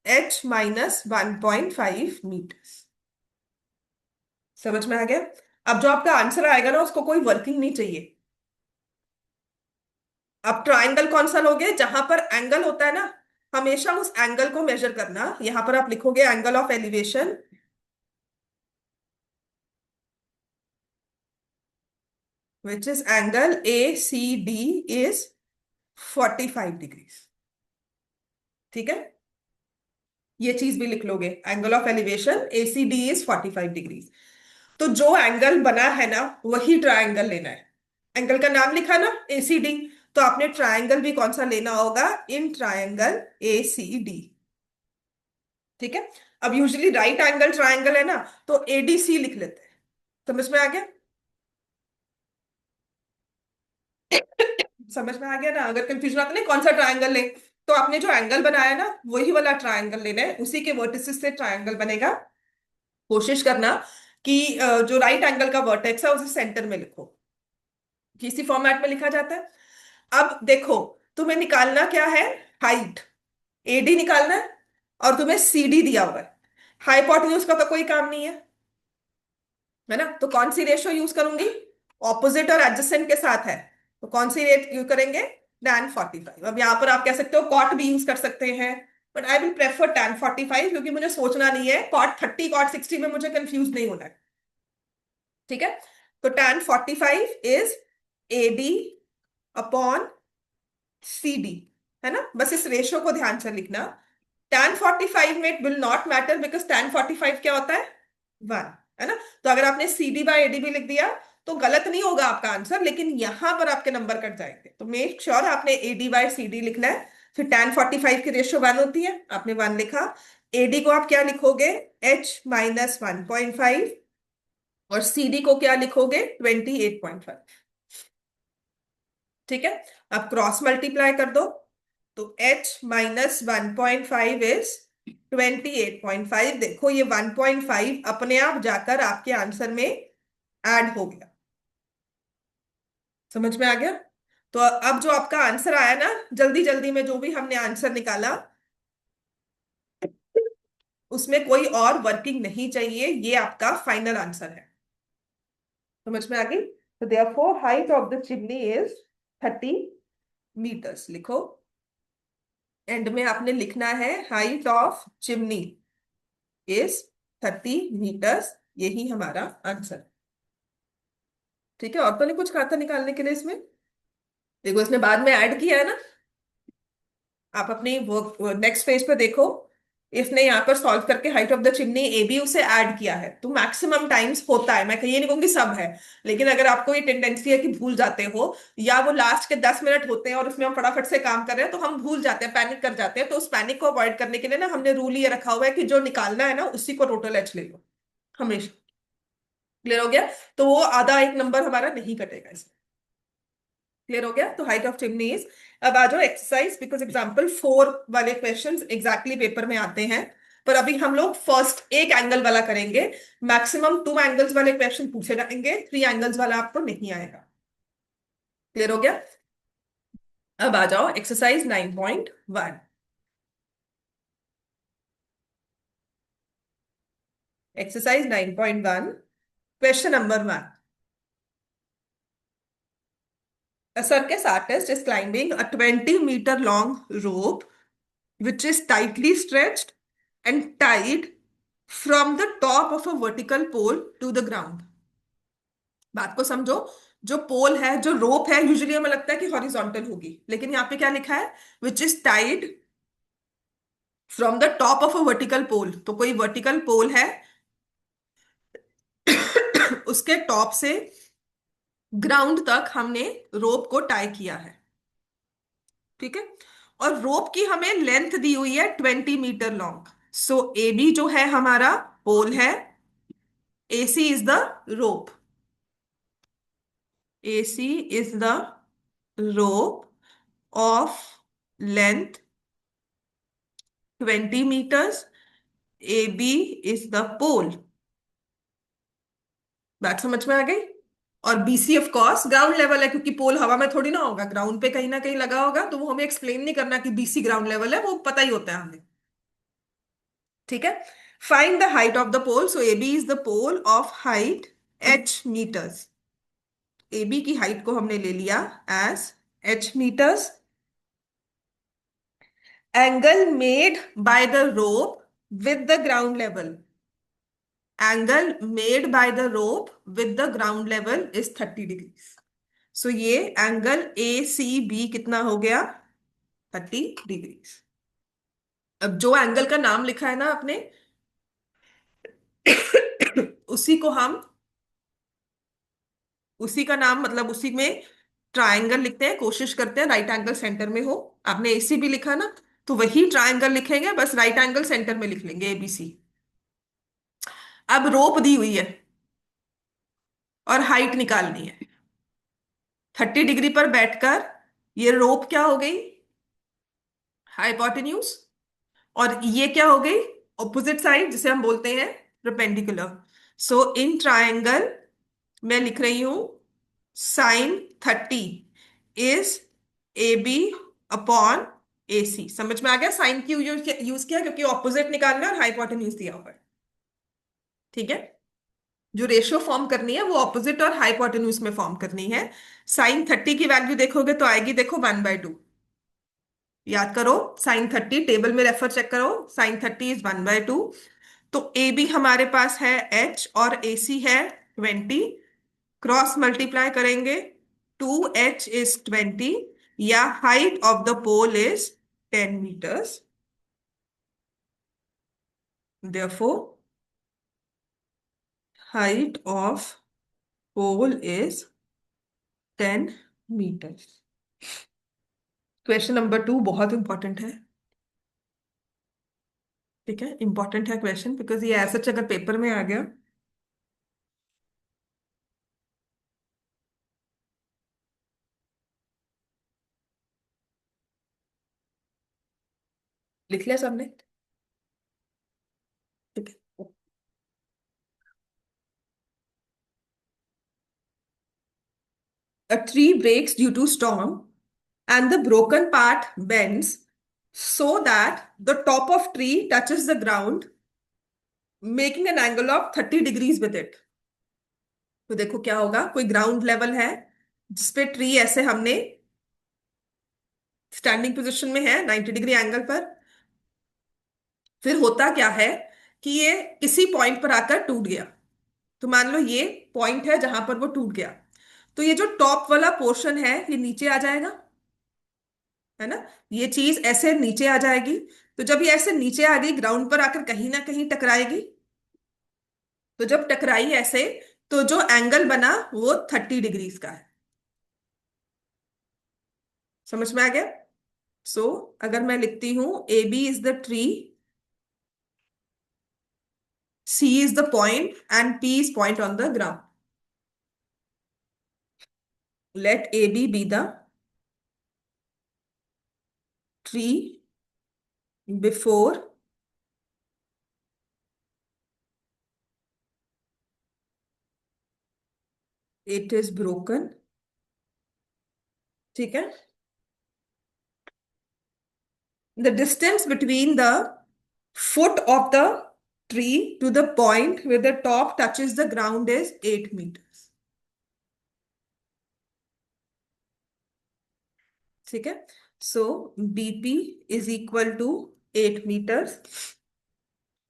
H minus 1.5 metres. समझ में आ गया? अब जो आपका आंसर आएगा ना, उसको कोई वर्किंग नहीं चाहिए। अब ट्राइंगल कौन सा लोगे? जहां पर एंगल होता है ना, हमेशा उस एंगल को मेजर करना। यहां पर आप लिखोगे angle of elevation, which is angle ACD is 45 degrees. ठीक है, ये चीज भी लिख लोगे, angle of elevation ACD is 45 degrees. तो जो एंगल बना है ना वही ट्रायंगल लेना है। एंगल का नाम लिखा ना ACD, तो आपने ट्रायंगल भी कौन सा लेना होगा, इन ट्रायंगल ACD। ठीक है, अब यूजुअली राइट एंगल ट्रायंगल है ना, तो ADC लिख लेते हैं। समझ में आ गया? समझ में आ गया ना? अगर कंफ्यूजन आता नहीं कौन सा ट्रायंगल ले, तो आपने जो एंगल बनाया ना वही वाला ट्रायंगल लेना है, उसी के वर्टिसेस से ट्रायंगल बनेगा। कोशिश करना कि जो राइट एंगल का वर्टेक्स है उसे सेंटर में लिखो। किसी फॉर्मेट में लिखा जाता है। अब देखो, तुम्हें निकालना क्या है, हाइट। AD निकालना है, और तुम्हें CD दिया हुआ है। हाइपोटेन्यूज का तो कोई काम नहीं है ना, तो कौन सी रेशियो यूज करूंगी, ऑपोजिट और एडजेसेंट के साथ है, तो कौन सी रेट यूज करेंगे, tan 45। अब यहाँ पर आप कह सकते हो कॉट भी यूज कर सकते हैं, but I will prefer tan 45, क्योंकि मुझे सोचना नहीं है cot 30 cot 60 में मुझे कंफ्यूज नहीं होना है। ठीक है, तो tan 45 is AD upon CD, है ना, बस इस रेशियो को ध्यान से लिखना। tan 45 में it will not matter, because tan 45 क्या होता है, 1, है ना। तो अगर आपने CD बाय AD भी लिख दिया तो गलत नहीं होगा आपका आंसर, लेकिन यहां पर आपके नंबर कट जाएंगे। तो मेक श्योर आपने AD बाय CD लिखना है। फिर tan 45 की रेशियो 1 होती है, आपने 1 लिखा। AD को आप क्या लिखोगे, H-1.5, और CD को क्या लिखोगे, 28.5। ठीक है, अब क्रॉस मल्टीप्लाई कर दो, तो H-1.5 इज 28.5। देखो ये 1.5 अपने आप जाकर आपके आंसर में ऐड हो गया। समझ में आ गया? तो अब जो आपका आंसर आया ना, जल्दी जल्दी में जो भी हमने आंसर निकाला, उसमें कोई और वर्किंग नहीं चाहिए, ये आपका फाइनल आंसर है। समझ में आ गई? तो therefore height of the chimney is 30 metres. लिखो, एंड में आपने लिखना है height of chimney is 30 metres. यही हमारा आंसर। ठीक है, और तो नहीं कुछ खाता निकालने के लिए इसमें? देखो इसने बाद में ऐड किया है ना, आप अपनी वर्क नेक्स्ट पेज पे देखो। इसने यहाँ पर सॉल्व करके height of the chimney AB उसे ऐड किया है। तो मैक्सिमम टाइम्स होता है, मैं ये नहीं कहूंगी सब है, लेकिन अगर आपको ये टेंडेंसी है कि भूल जाते हो, या वो लास्ट के 10 मिनट होते हैं और उसमें हम फटाफट से काम कर रहे हैं तो हम भूल जाते हैं, पैनिक कर जाते हैं, तो उस पैनिक को अवॉइड करने के लिए ना हमने रूल ये रखा हुआ है कि जो निकालना है ना उसी को टोटल H ले लो हमेशा। क्लियर हो गया? तो वो आधा एक नंबर हमारा नहीं कटेगा इसमें। क्लियर हो गया? तो हाइट ऑफ चिमनी इज। अब आ जाओ एक्सरसाइज, बिकॉज एग्जाम्पल 4 वाले क्वेश्चंस एग्जैक्टली पेपर में आते हैं, पर अभी हम लोग फर्स्ट एक एंगल वाला करेंगे। मैक्सिमम 2 एंगल्स वाले क्वेश्चन पूछे जाएंगे, 3 एंगल्स वाला आपको नहीं आएगा। क्लियर हो गया? अब आ जाओ exercise 9.1। Exercise 9.1, question number 1। A circus artist is climbing a 20-meter long rope which is tightly stretched and tied from the top of a vertical pole to the ground। बात को समझो। जो पोल है, जो रोप है, यूजुअली हमें लगता है कि हॉरिजॉन्टल होगी, लेकिन यहाँ पे क्या लिखा है, which is tied from the top of a vertical pole. तो कोई वर्टिकल पोल है उसके टॉप से ग्राउंड तक हमने रोप को टाई किया है। ठीक है, और रोप की हमें लेंथ दी हुई है 20 मीटर लॉन्ग। सो AB जो है हमारा पोल है, AC is the rope, AC is the rope of length 20 meters, AB is the pole। बात समझ में आ गई? और BC of course ground level है, क्योंकि पोल हवा में थोड़ी ना होगा, ग्राउंड पे कहीं ना कहीं लगा होगा, तो वो हमें एक्सप्लेन नहीं करना कि BC ग्राउंड लेवल है, वो पता ही होता है हमें। ठीक है, find the height of the pole. So AB is the pole of height H meters. AB की हाइट को हमने ले लिया as H meters, angle made by the rope with the ground level, angle made by the rope with the ground level is 30 degree. So ये angle ए C B कितना हो गया? 30 degree. अब जो एंगल का नाम लिखा है ना आपने, उसी को हम, उसी का नाम मतलब उसी में ट्रायंगल लिखते हैं, कोशिश करते हैं राइट एंगल सेंटर में हो। आपने एसी भी लिखा ना, तो वही ट्रायंगल लिखेंगे, बस राइट एंगल सेंटर में लिख लेंगे एबीसी। अब रोप दी हुई है और हाइट निकालनी है। 30 डिग्री पर बैठकर ये रोप क्या हो गई? हाइपोटेन्यूज। और ये क्या हो गई? ऑपोजिट साइड, जिसे हम बोलते हैं परपेंडिकुलर। सो इन ट्रायंगल मैं लिख रही हूं sine 30 is A B upon A C. समझ में आ गया? साइन क्यों यूज किया? क्योंकि ऑपोजिट निकालना है और हाइपोटेन्यूज दिया हुआ है। ठीक है, जो रेशियो फॉर्म करनी है वो ऑपोजिट और हाइपोटेन्यूज में फॉर्म करनी है। साइन 30 की वैल्यू देखोगे तो आएगी, देखो 1/2। याद करो, साइन 30 टेबल में रेफर चेक करो, साइन 30 इज 1/2। तो ए बी हमारे पास है एच और ए सी है 20। क्रॉस मल्टीप्लाई करेंगे, 2h is 20, या height of the pole is 10 meters। Therefore height of pole is 10 meters। Question number 2 बहुत इंपॉर्टेंट है। ठीक है, इंपॉर्टेंट है क्वेश्चन, बिकॉज ये ऐसा अगर पेपर में आ गया। लिख लिया सबने? ठीक है। A tree breaks due to storm and the broken part bends so that the top of tree touches the ground, making an angle of 30 degrees with it। तो देखो क्या होगा, कोई ग्राउंड लेवल है जिसपे ट्री ऐसे हमने स्टैंडिंग पोजीशन में है 90 डिग्री एंगल पर। फिर होता क्या है कि ये किसी पॉइंट पर आकर टूट गया। तो मान लो ये पॉइंट है जहां पर वो टूट गया, तो ये जो टॉप वाला पोर्शन है ये नीचे आ जाएगा, है ना? ये चीज ऐसे नीचे आ जाएगी। तो जब ये ऐसे नीचे आ गई, ग्राउंड पर आकर कहीं ना कहीं टकराएगी। तो जब टकराई ऐसे, तो जो एंगल बना वो 30 डिग्रीज का है। समझ में आ गया? सो अगर मैं लिखती हूं A B is the tree, C is the point and P is point on the ground, let A B the tree before it is broken. ठीक है, the distance between the foot of the tree to the point where the top touches the ground is 8 meters। ठीक है, so BP is equal to 8 meters,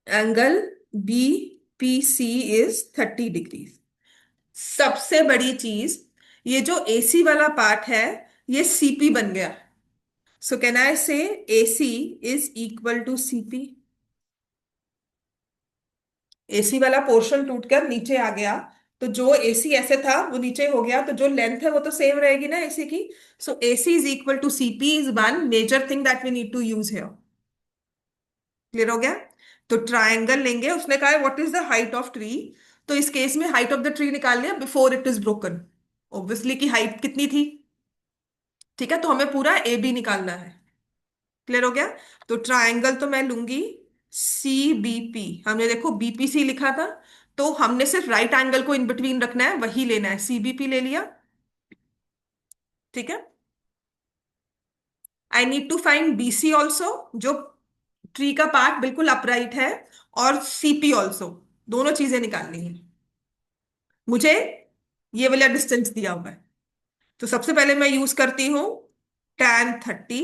angle B P C is 30 degree. सबसे बड़ी चीज, ये जो AC वाला part है ये सीपी बन गया। सो can I say AC is equal to CP. AC वाला पोर्शन टूटकर नीचे आ गया, तो जो एसी ऐसे था वो नीचे हो गया, तो जो लेंथ है वो तो सेम रहेगी ना एसी की। So AC is equal to CP is one major thing that we need to use here. Clear हो गया? तो ट्रायंगल लेंगे, उसने कहा है what is the height of tree. तो इस केस में हाइट ऑफ द ट्री निकाल लिया before it is broken. Obviously की हाइट कितनी थी? ठीक है, तो हमें पूरा ए बी निकालना है। क्लियर हो गया? तो ट्रायंगल तो मैं लूंगी सी बी पी। हमने देखो बीपीसी लिखा था, तो हमने सिर्फ राइट एंगल को इन बिटवीन रखना है, वही लेना है, सीबीपी ले लिया। ठीक है, I need to find BC also, जो ट्री का पार्ट बिल्कुल अपराइट है, और सीपी ऑल्सो। दोनों चीजें निकालनी है मुझे। ये वाला डिस्टेंस दिया हुआ है, तो सबसे पहले मैं यूज करती हूं tan 30।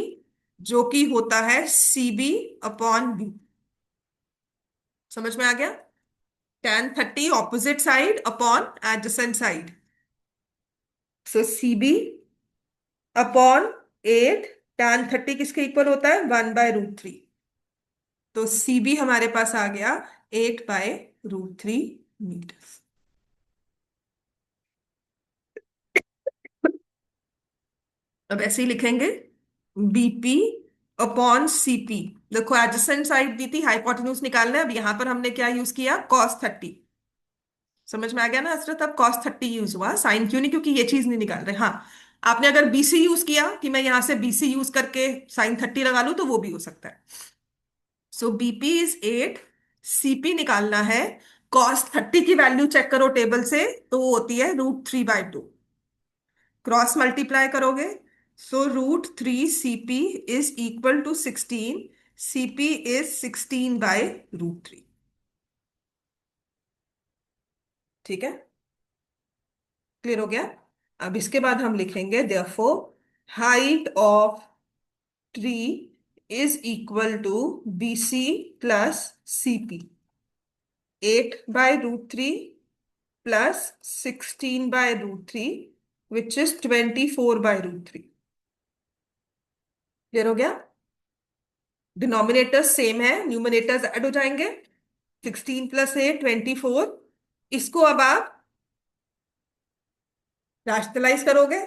जो कि होता है सीबी अपॉन बी। समझ में आ गया? tan 30 opposite side upon adjacent side. So CB upon 8, tan 30 किसके इक्वल होता है? 1/√3। तो सीबी हमारे पास आ गया 8/√3 मीटर। अब ऐसे ही लिखेंगे, बीपी अपॉन सीपी। देखो एडजेसेंट साइड दी थी, हाइपोटेन्यूज निकालना है। अब यहां पर हमने क्या यूज किया? cos 30। समझ में आ गया ना हसरत? अब cos 30 यूज हुआ, साइन क्यों नहीं? क्योंकि ये चीज नहीं निकाल रहे। हाँ, आपने अगर बीसी यूज किया कि मैं यहां से बीसी यूज करके sin 30 लगा लूं, तो वो भी हो सकता है। सो बीपी इज 8, सीपी निकालना है। cos 30 की वैल्यू चेक करो टेबल से, तो वो होती है √3/2। क्रॉस मल्टीप्लाई करोगे, so √3 CP is equal to 16। CP is 16/√3। ठीक है, क्लियर हो गया? अब इसके बाद हम लिखेंगे therefore height of tree is equal to BC plus CP। 8/√3 plus 16/√3 which is 24/√3। Clear हो गया? डिनोमिनेटर्स सेम है, न्यूमिनेटर्स ऐड हो जाएंगे। 16 + 8 24। इसको अब आप रैशनलाइज करोगे,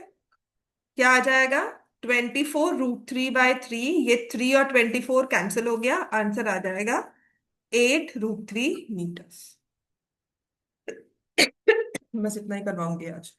क्या आ जाएगा? 24√3/3। ये 3 और 24 कैंसिल हो गया, आंसर आ जाएगा 8√3 मीटर्स। बस इतना ही करवाऊंगी आज।